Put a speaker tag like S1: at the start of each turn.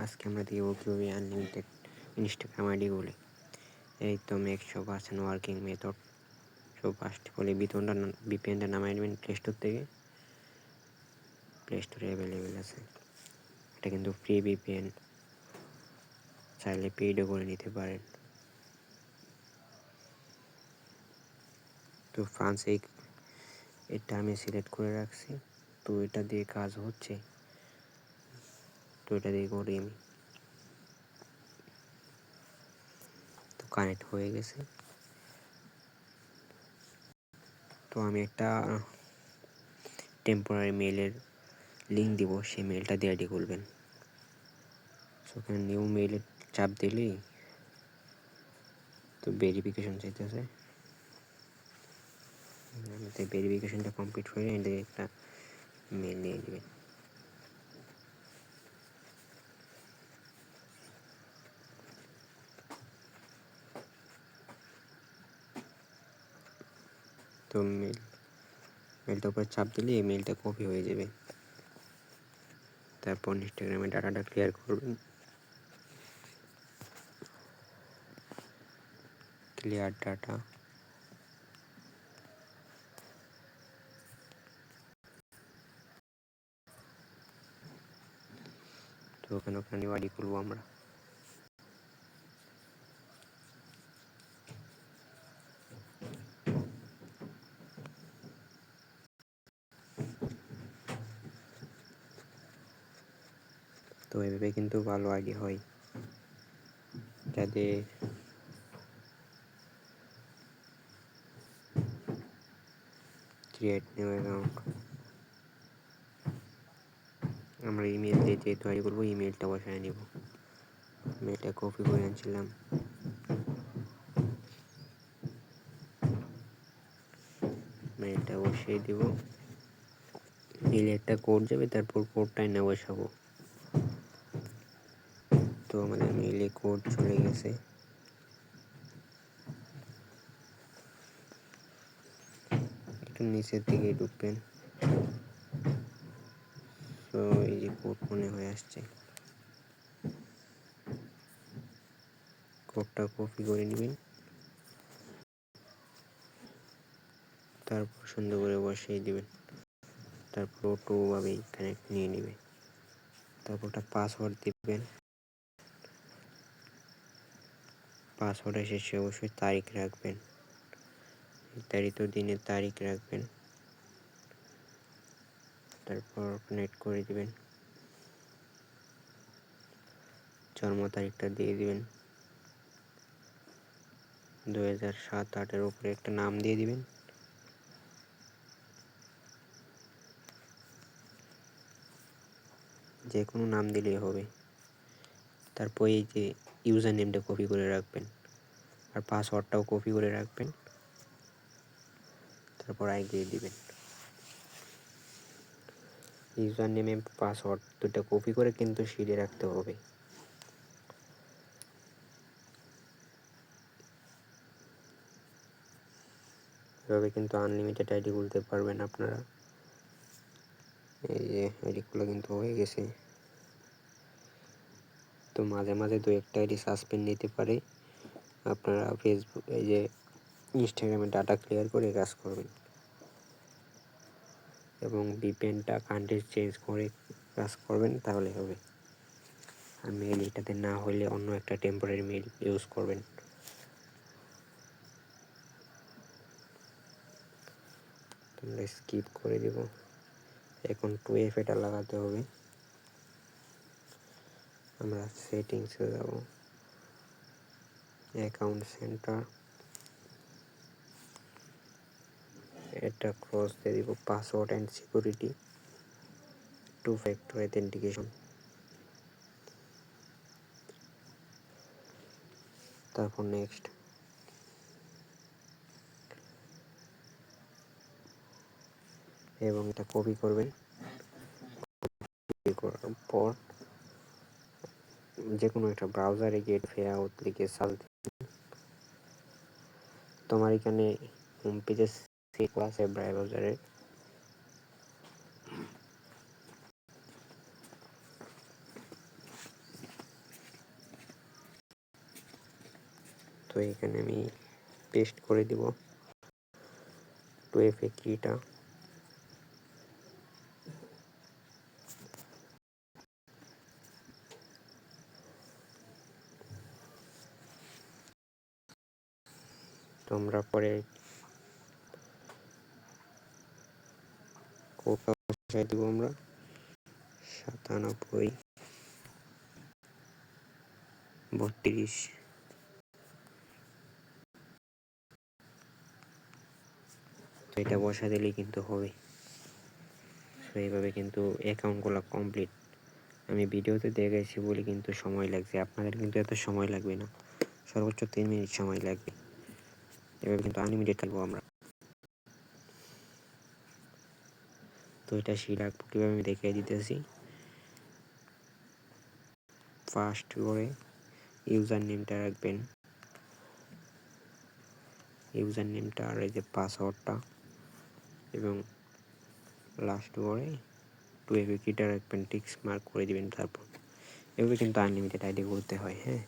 S1: আজকে আমরা দেখব কীভাবে আনলিমিটেড ইনস্টাগ্রাম আইডি খুলে। এই তো মেক শো পাচ্ছেন ওয়ার্কিং মেথড। সো ফার্স্ট বলে ভিপিএনটা নামাই নেবেন প্লে স্টোর থেকে। প্লে স্টোরে অ্যাভেলেবেল আছে, এটা কিন্তু ফ্রি ভিপিএন, চাইলে পেইডও করে নিতে পারেন। তো ফ্রান্স এটা আমি সিলেক্ট করে রাখছি, তো এটা দিয়ে কাজ হচ্ছে, তো এটা দিয়ে করি আমি। তো কানেক্ট হয়ে গেছে। তো আমি একটা টেম্পোরারি মেলের লিঙ্ক দিব, সেই মেলটা দিয়ে আইডি খুলবেন। ওখানে নিউ মেইলে চাপ দিলেই তো ভেরিফিকেশন চাইতেছে, ভেরিফিকেশনটা কমপ্লিট হয়ে এদের একটা মেল নিয়ে নেবেন। তো মেলটার উপরে চাপ দিলে এই মেলটা কপি হয়ে যাবে। তারপর ইনস্টাগ্রামে ডাটাটা ক্লিয়ার করবেন। ক্লিয়ার ডাটা, তো ওখানে নিউ আইডি খুলবো আমরা। তো এভাবে কিন্তু ভালো আইডি হয়, যাদের ক্রিয়েট নিউ অ্যাকাউন্ট। আমরা ইমেল দিয়ে যেহেতু আইডি করবো, ইমেলটা বসায় নিব। মেলটা কপি করে আনছিলাম, মেলটা বসিয়ে দিব। মেলে একটা কোড যাবে, তারপর কোডটাই না বসাবো। তো আমাদের মেলে কোড চলে গেছে। একটু নিচের দিকে ঢুকবেন, তো এই যে কোড মনে হয়ে আসছে, কোডটা কপি করে নেবেন। তারপর সুন্দর করে বসিয়ে দিবেন। তারপর অটোভাবেই কানেক্ট নিয়ে নেবে। তারপর একটা পাসওয়ার্ড দিবেন। পাসওয়ার্ডের শেষে অবশ্যই তারিখ রাখবেন, নির্ধারিত দিনের তারিখ রাখবেন। তারপর কানেক্ট করে দিবেন। জন্ম তারিখটা দিয়ে দিবেন, 2007-08-এর উপরে একটা নাম দিয়ে দিবেন। যে কোনো নাম দিলেই হবে। তারপর এই যে ইউজার নেমটা কপি করে রাখবেন, আর পাসওয়ার্ডটাও কপি করে রাখবেন। তারপর আই দিয়ে দিবেন। ইউজার নেমে পাসওয়ার্ড দুটো কপি করে কিন্তু শিটে রাখতে হবে। এভাবে কিন্তু আনলিমিটেড আইডি খুলতে পারবেন আপনারা। এই যে আইডিগুলো কিন্তু হয়ে গেছে। তো মাঝে মাঝে দু একটা আইডি সাসপেন্ড নিতে পারে। আপনারা ফেসবুক এই যে ইনস্টাগ্রামে ডাটা ক্লিয়ার করে কাজ করবেন, এবং ভিপিএনটা কান্ট্রি চেঞ্জ করে কাজ করবেন, তাহলে হবে। আর মেল এটাতে না হলে অন্য একটা টেম্পোরারি মেল ইউজ করবেন। আমরা স্কিপ করে দেব। এখন 2F এটা লাগাতে হবে। আমরা সেটিংসে যাব, অ্যাকাউন্ট সেন্টার, এটা ক্রস দিয়ে দিব, password and security, 2 factor authentication. তারপর নেক্সট। এবং এটা কপি করবেন। কপি করার পর যে কোনো একটা ব্রাউজারে গেট ফেআউট লিখে সার্চ। তোমার এখানে হোম পেজে সেভ করা আছে ব্রাউজারে, তো এখানে আমি পেস্ট করে দিব 2FA কিটা। তোমরা পরে কোডটা বসাই দিব আমরা 97 32। তো এটা বসা দিলেই কিন্তু হবে। তো এইভাবে কিন্তু অ্যাকাউন্টগুলো কমপ্লিট। আমি ভিডিওতে দেখাইছি বলে কিন্তু সময় লাগছে, আপনাদের কিন্তু এত সময় লাগবে না, সর্বোচ্চ 3 মিনিট সময় লাগবে। এভাবে কিন্তু আনলিমিটেড থাকবো আমরা। তো এটা সেই রাখবো কীভাবে আমি দেখিয়ে দিতেছি। ফার্স্ট করে ইউজার নেমটা রাখবেন, ইউজার নেমটা আর এই যে পাসওয়ার্ডটা, এবং লাস্ট করে 2FA কিটা রাখবেন, টিক্স মার্ক করে দিবেন। তারপর এগুলো কিন্তু আনলিমিটেড আইডি করতে হয়। হ্যাঁ,